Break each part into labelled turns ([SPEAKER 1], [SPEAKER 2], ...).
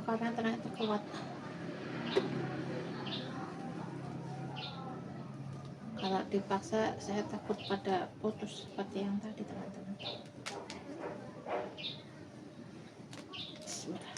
[SPEAKER 1] karena ternyata kuat. Kalau dipaksa saya takut pada putus seperti yang tadi teman-teman. Bismillah.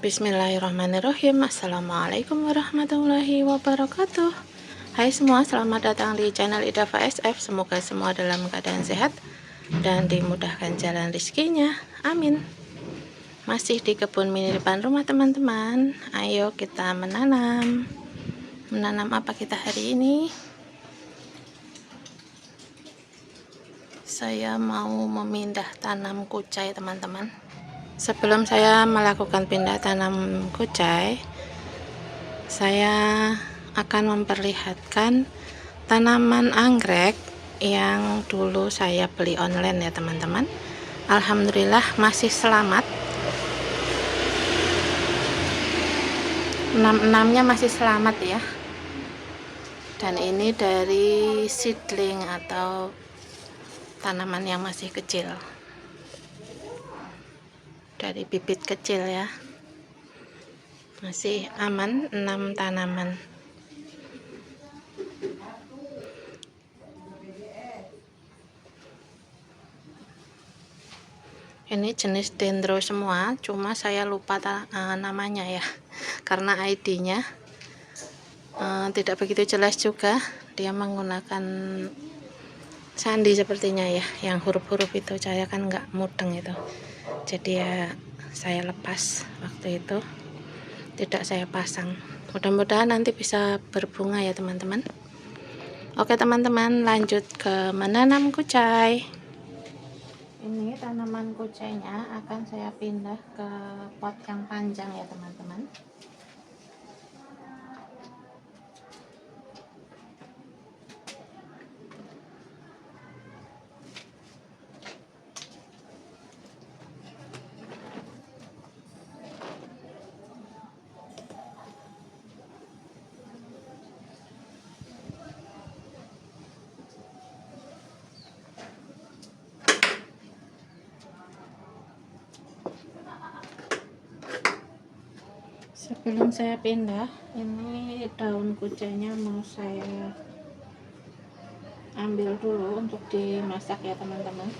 [SPEAKER 1] Bismillahirrahmanirrahim. Assalamualaikum warahmatullahi wabarakatuh. Hai semua, selamat datang di channel Idafa SF. Semoga semua dalam keadaan sehat dan dimudahkan jalan rezekinya. Amin. Masih di kebun mini depan rumah teman-teman. Ayo kita menanam. Menanam apa kita hari ini? Saya mau memindah tanam kucai teman-teman. Sebelum saya melakukan pindah tanam kucai, saya akan memperlihatkan tanaman anggrek yang dulu saya beli online ya teman-teman. Alhamdulillah masih selamat. Enam-enamnya masih selamat ya. Dan ini dari seedling atau tanaman yang masih kecil. Dari bibit kecil ya. Masih aman 6 tanaman. Ini jenis dendro semua, cuma saya lupa namanya ya. Karena ID-nya tidak begitu jelas juga. Dia menggunakan sandi sepertinya ya, yang huruf-huruf itu saya kan nggak mudeng itu. Jadi ya saya lepas waktu itu, tidak saya pasang. Mudah-mudahan nanti bisa berbunga ya teman-teman. Oke teman-teman, lanjut ke menanam kucai. Ini tanaman kucainya akan saya pindah ke pot yang panjang ya teman-teman. Sebelum saya pindah, ini daun kucainya mau saya ambil dulu untuk dimasak ya teman-teman.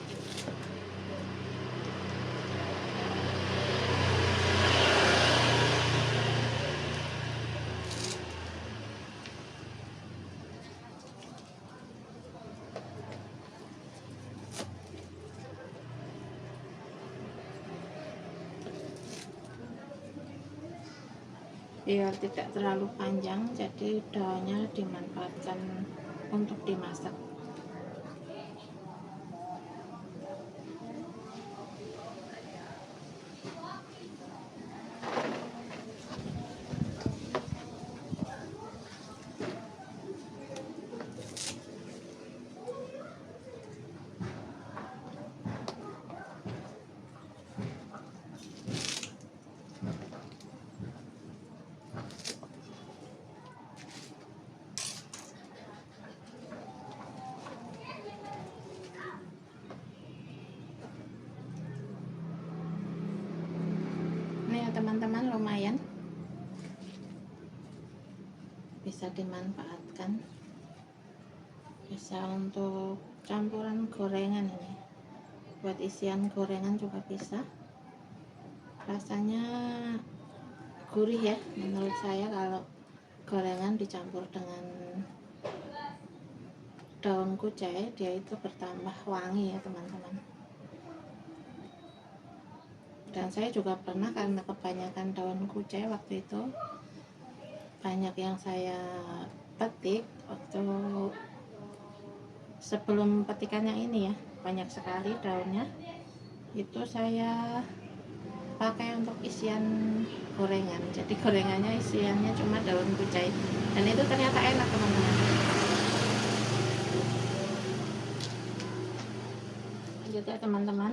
[SPEAKER 1] Biar tidak terlalu panjang, jadi daunnya dimanfaatkan untuk dimasak. Ini ya teman-teman, lumayan bisa dimanfaatkan, bisa untuk campuran gorengan. Ini buat isian gorengan juga bisa. Rasanya gurih ya menurut saya kalau gorengan dicampur dengan daun kucai, dia itu bertambah wangi ya teman-teman. Dan saya juga pernah, karena kebanyakan daun kucai waktu itu banyak yang saya petik waktu sebelum petikan yang ini ya, banyak sekali daunnya, itu saya pakai untuk isian gorengan. Jadi gorengannya isiannya cuma daun kucai, dan itu ternyata enak teman-teman. Lanjut ya teman-teman,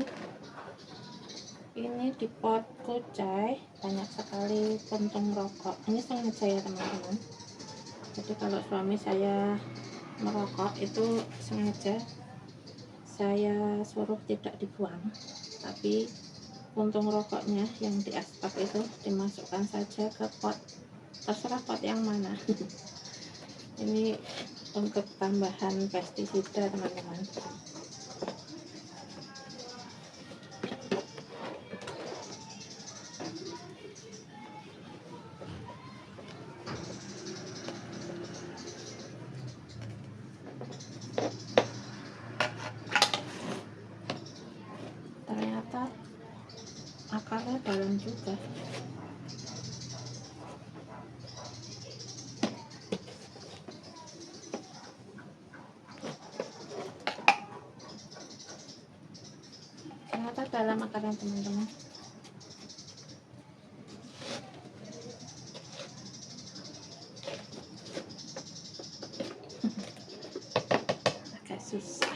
[SPEAKER 1] ini di pot kucai banyak sekali puntung rokok. Ini sengaja ya teman-teman, jadi kalau suami saya merokok itu sengaja saya suruh tidak dibuang, tapi puntung rokoknya yang di asbak itu dimasukkan saja ke pot, terserah pot yang mana. Ini untuk tambahan pestisida teman-teman. Ternyata akarnya dalam juga. Ternyata dalam akarnya teman-teman. Agak susah.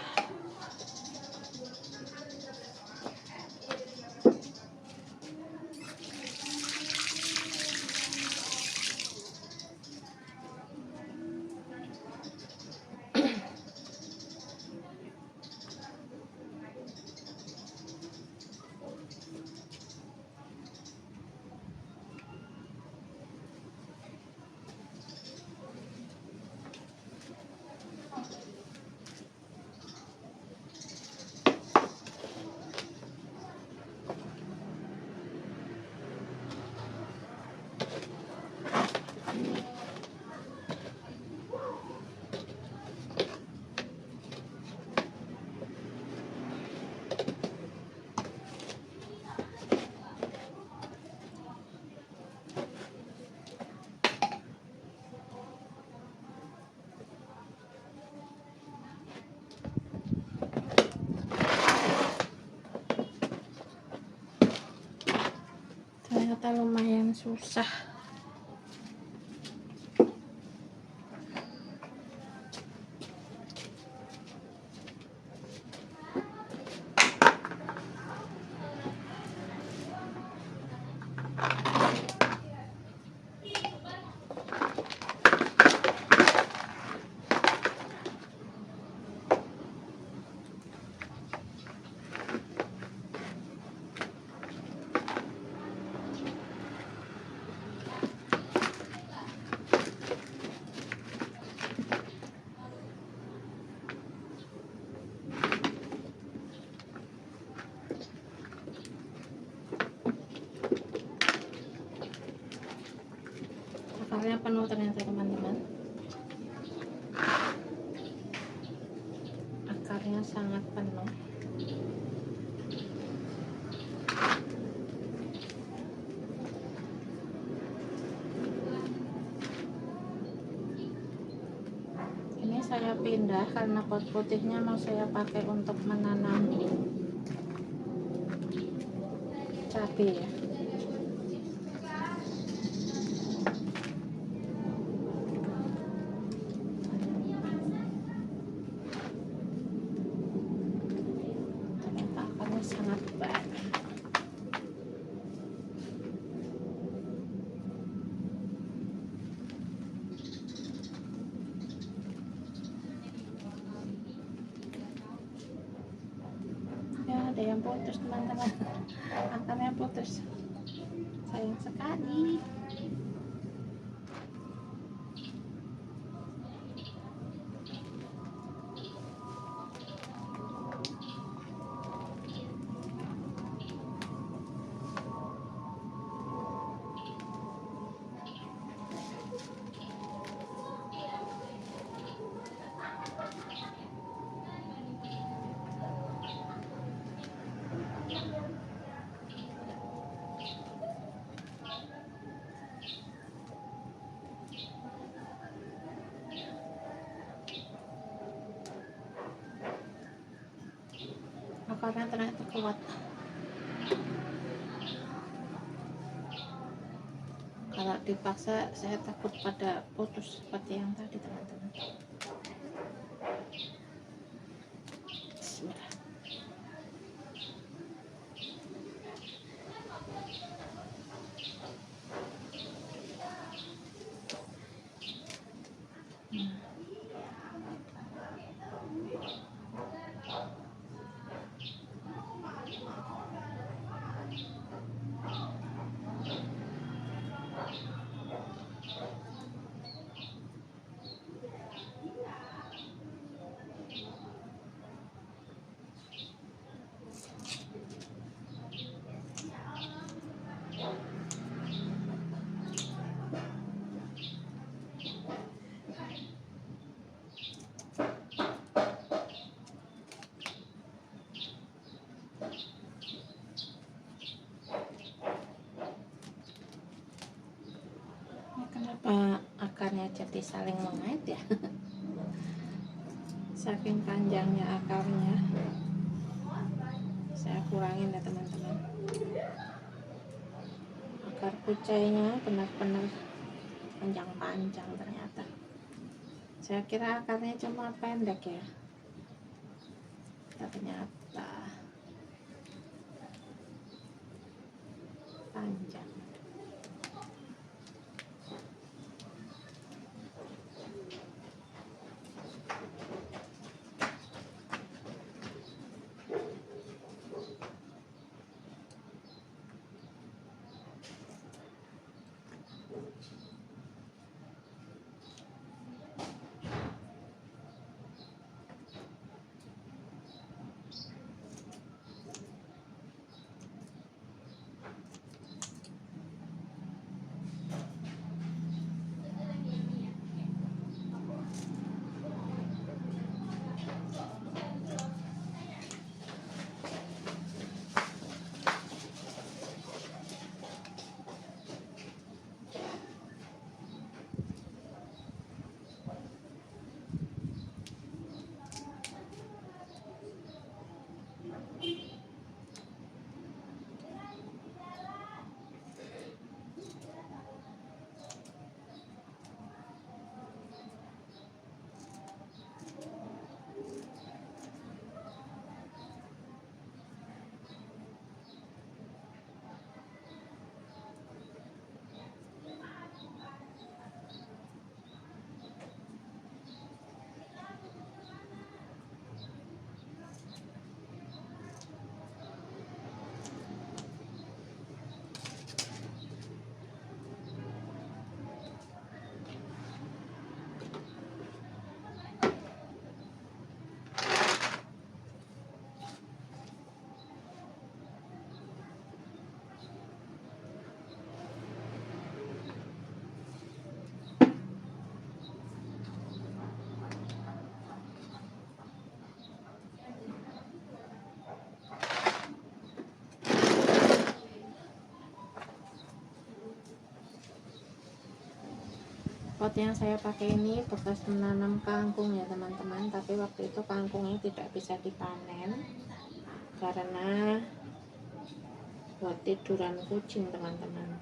[SPEAKER 1] Ternyata lumayan susah. Akarnya penuh ternyata teman-teman. Akarnya sangat penuh. Ini saya pindah karena pot putihnya mau saya pakai untuk menanam cabai ya. Ternyata akarnya sangat banyak. Ya, ada yang putus teman-teman. Akarnya putus. Sayang sekali. akarnya ternyata kuat. Kalau dipaksa saya takut pada putus seperti yang tadi teman-teman. Bismillah. Kenapa akarnya jadi saling mengait ya? Saking panjangnya akarnya. Saya kurangin ya teman-teman. Akar kucainya benar-benar panjang-panjang ternyata. Saya kira akarnya cuma pendek ya. Ternyata panjang. Pot yang saya pakai ini bekas menanam kangkung ya teman-teman, tapi waktu itu kangkungnya tidak bisa dipanen karena buat tiduran kucing teman-teman.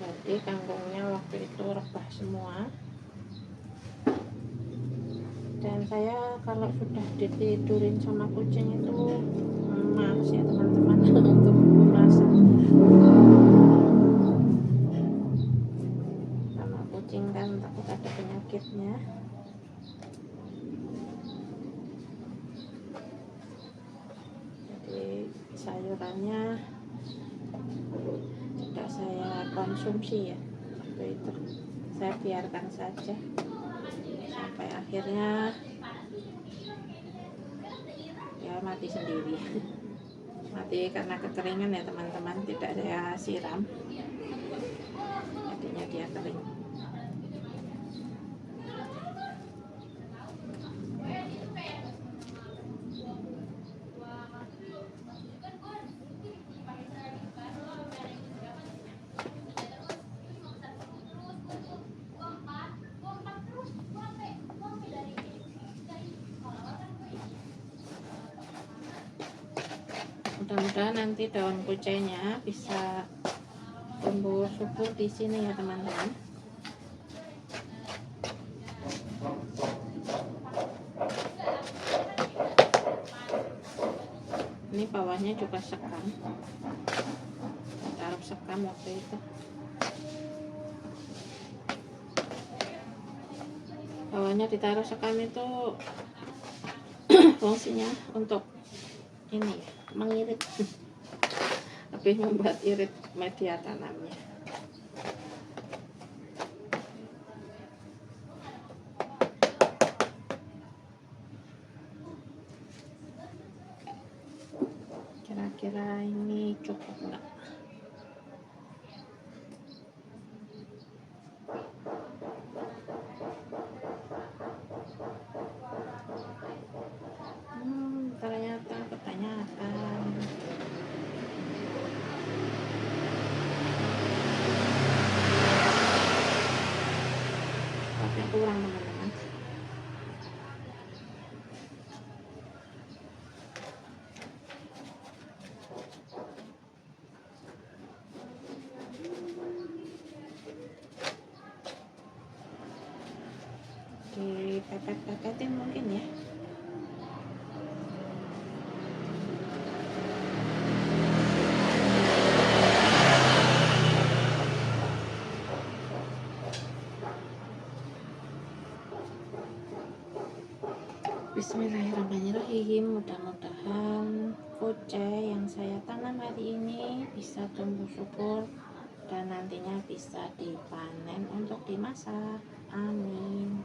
[SPEAKER 1] Jadi kangkungnya waktu itu rebah semua, dan saya kalau sudah ditidurin sama kucing itu males ya teman-teman untuk masak. Sama kucing kan takut ada penyakitnya. Jadi sayurannya tidak saya konsumsi ya waktu itu, saya biarkan saja sampai akhirnya ya mati sendiri. Mati karena kekeringan ya teman-teman, tidak saya siram, jadinya dia kering. Mudah-mudahan nanti daun kucainya bisa tumbuh subur di sini ya teman-teman. Ini bawahnya juga sekam, taruh sekam waktu itu. Bawahnya ditaruh sekam itu fungsinya untuk ini ya, mengirit, lebih membuat irit media tanamnya. Kira-kira ini cukup enggak? Ternyata kebanyakan. Potnya kurang teman-teman. Dipepet-pepetin mungkin ya. Bismillahirrahmanirrahim. Mudah-mudahan kucai yang saya tanam hari ini bisa tumbuh subur dan nantinya bisa dipanen untuk dimasak. Amin.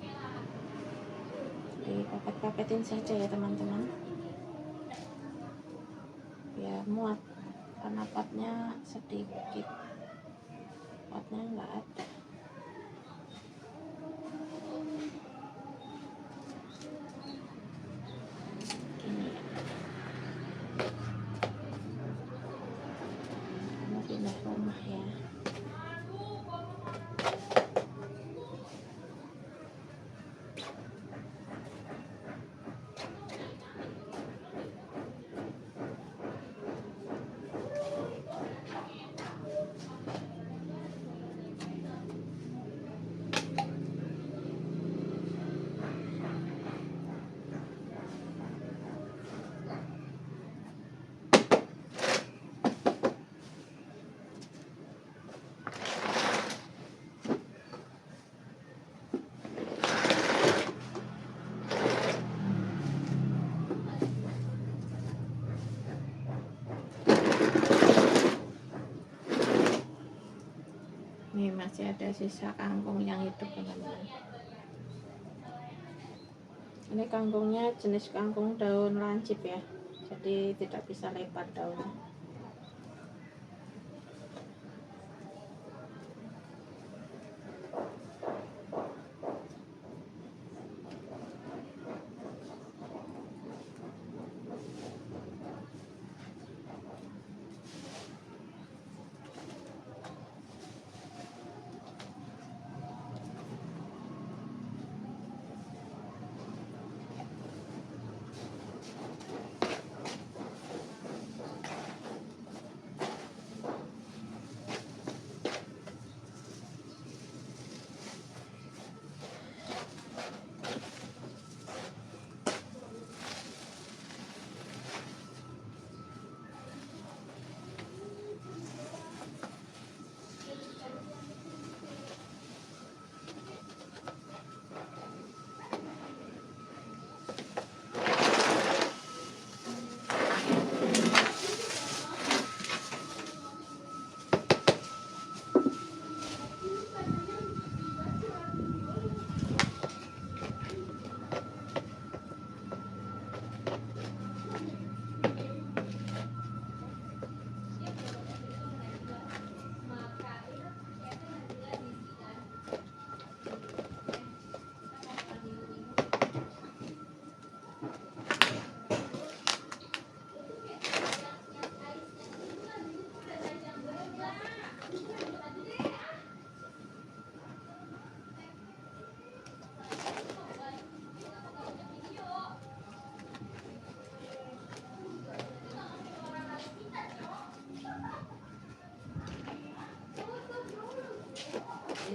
[SPEAKER 1] Dipepet-pepetin saja ya teman-teman, biar muat, karena potnya sedikit, potnya nggak ada. Gini ya, mau pindah rumah ya. Ini masih ada sisa kangkung yang hidup teman-teman. Ini kangkungnya jenis kangkung daun lancip ya, jadi tidak bisa lebar daunnya.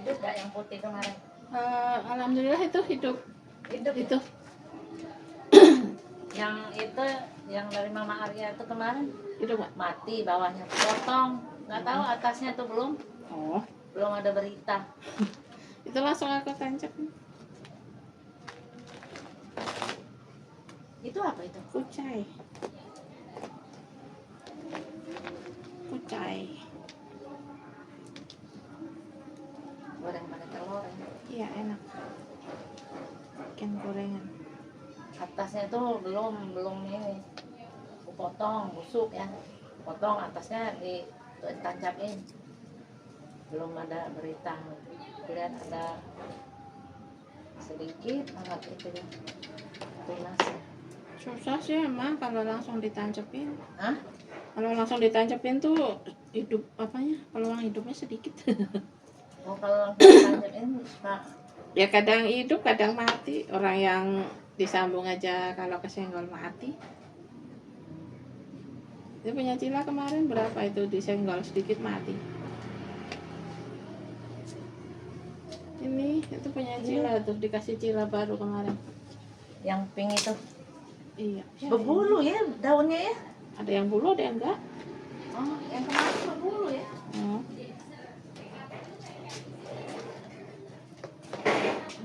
[SPEAKER 2] Hidup gak yang putih kemarin?
[SPEAKER 1] Alhamdulillah itu hidup.
[SPEAKER 2] Hidup
[SPEAKER 1] Itu
[SPEAKER 2] yang itu yang dari Mama Arya itu kemarin
[SPEAKER 1] hidup Pak.
[SPEAKER 2] mati, bawahnya potong, nggak tahu atasnya tuh belum ada berita.
[SPEAKER 1] Itu langsung aku tancap.
[SPEAKER 2] Itu apa itu?
[SPEAKER 1] Kucai.
[SPEAKER 2] Goreng pakai telur ya.
[SPEAKER 1] Iya enak. Ikan gorengan.
[SPEAKER 2] Atasnya tuh belum ini, aku potong busuk ya, potong atasnya ditancapin, belum ada berita. Lihat ada sedikit banget itu ya tunasnya.
[SPEAKER 1] Susah sih emang kalau langsung ditancapin.
[SPEAKER 2] Hah?
[SPEAKER 1] Kalau langsung ditancapin tuh hidup apanya? Peluang hidupnya sedikit.
[SPEAKER 2] Oh, kalau langsung ditancapin Pak.
[SPEAKER 1] Ya kadang hidup, kadang mati. Orang yang disambung aja kalau kesenggol mati. Dia punya Cila kemarin berapa itu disenggol sedikit mati. Ini itu punya Cila tuh dikasih Cila baru kemarin.
[SPEAKER 2] Yang pink itu
[SPEAKER 1] Iya.
[SPEAKER 2] berbulu ya daunnya ya.
[SPEAKER 1] Ada yang bulu, ada yang enggak.
[SPEAKER 2] Oh, yang kemarin berbulu ya.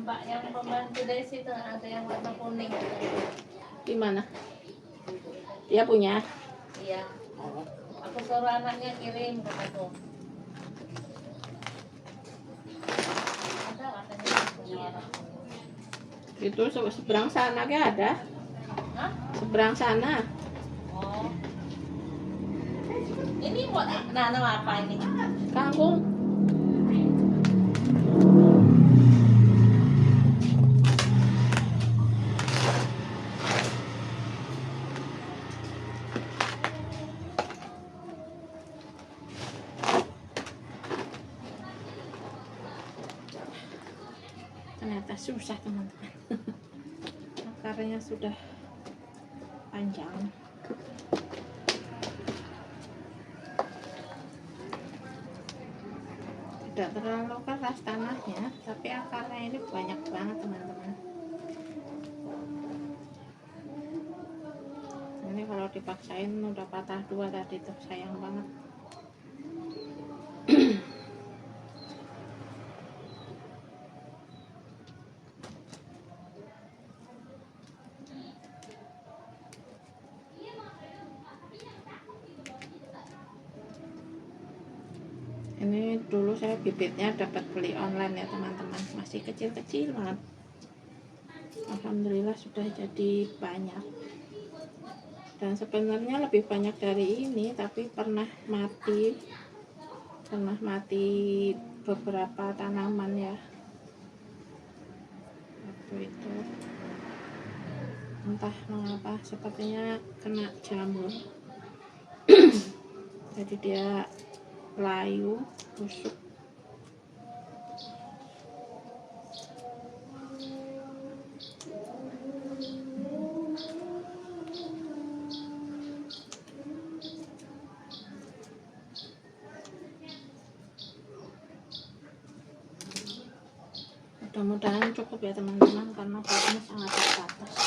[SPEAKER 2] Mbak yang pembantu Desi itu ada yang warna kuning.
[SPEAKER 1] Di mana? Dia punya.
[SPEAKER 2] Iya. Aku suruh anaknya kirim ke aku. Ada katanya punya warna kuning.
[SPEAKER 1] Itu seberang sana kan ada.
[SPEAKER 2] Hah?
[SPEAKER 1] Seberang sana.
[SPEAKER 2] Oh. Ini buat nanam apa ini?
[SPEAKER 1] Kangkung. Ternyata susah teman-teman. Akarnya sudah panjang. Tidak terlalu keras tanahnya, tapi akarnya ini banyak banget teman-teman. Ini kalau dipaksain udah patah dua tadi tuh, sayang banget. Ini dulu saya bibitnya dapat beli online ya teman-teman, masih kecil-kecil banget. Alhamdulillah sudah jadi banyak. Dan sebenarnya lebih banyak dari ini, tapi pernah mati beberapa tanaman ya. Waktu itu entah mengapa sepertinya kena jamur. Jadi dia layu, busuk. Mudah-mudahan cukup ya teman-teman, karena potnya sangat terbatas.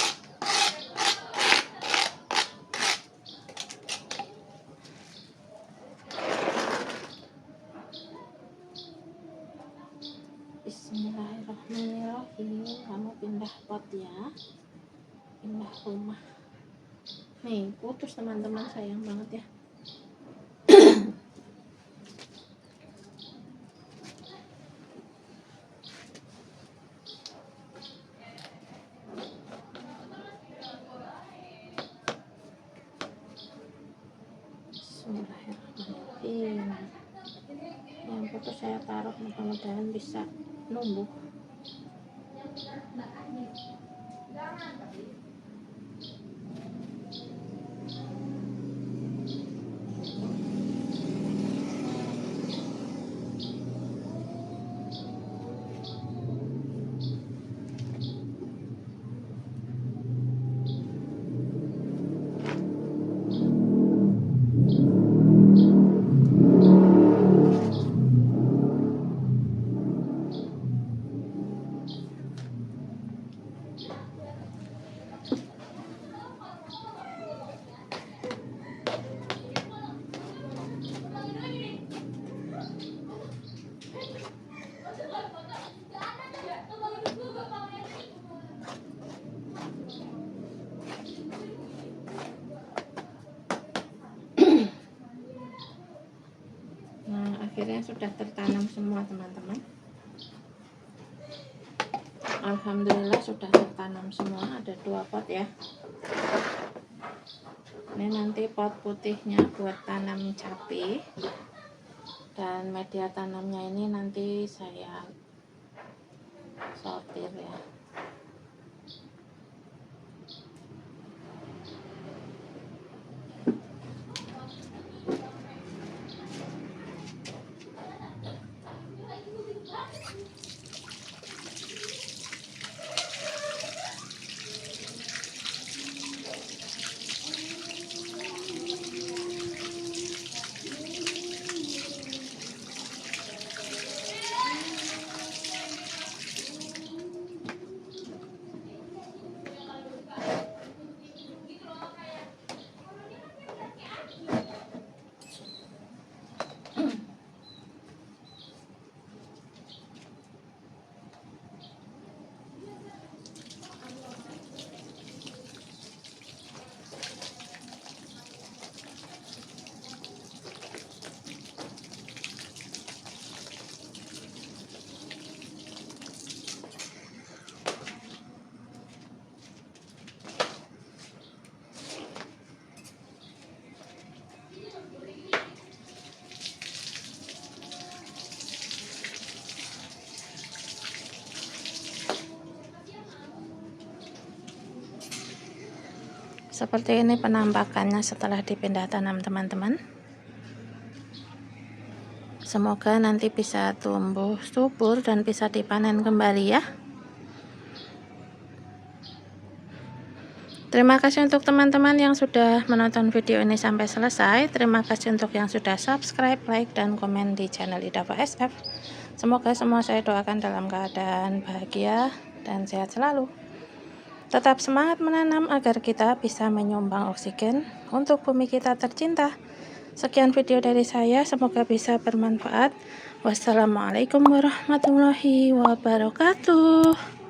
[SPEAKER 1] Bismillahirrahmanirrahim. Kamu pindah pot ya, pindah rumah. Nih putus teman-teman, sayang banget ya. Bismillahirrahmanirrahim. Yang putus saya taruh, mudah-mudahan bisa numbuh. akhirnya sudah tertanam semua teman-teman. Alhamdulillah sudah tertanam semua, ada 2 pot ya. Ini nanti pot putihnya buat tanam cabai, dan media tanamnya ini nanti saya sortir ya. Seperti ini penampakannya setelah dipindah tanam teman-teman. Semoga nanti bisa tumbuh subur dan bisa dipanen kembali ya. Terima kasih untuk teman-teman yang sudah menonton video ini sampai selesai. Terima kasih untuk yang sudah subscribe, like, dan komen di channel Idafa SF. Semoga semua saya doakan dalam keadaan bahagia dan sehat selalu. Tetap semangat menanam agar kita bisa menyumbang oksigen untuk bumi kita tercinta. Sekian video dari saya, semoga bisa bermanfaat. Wassalamualaikum warahmatullahi wabarakatuh.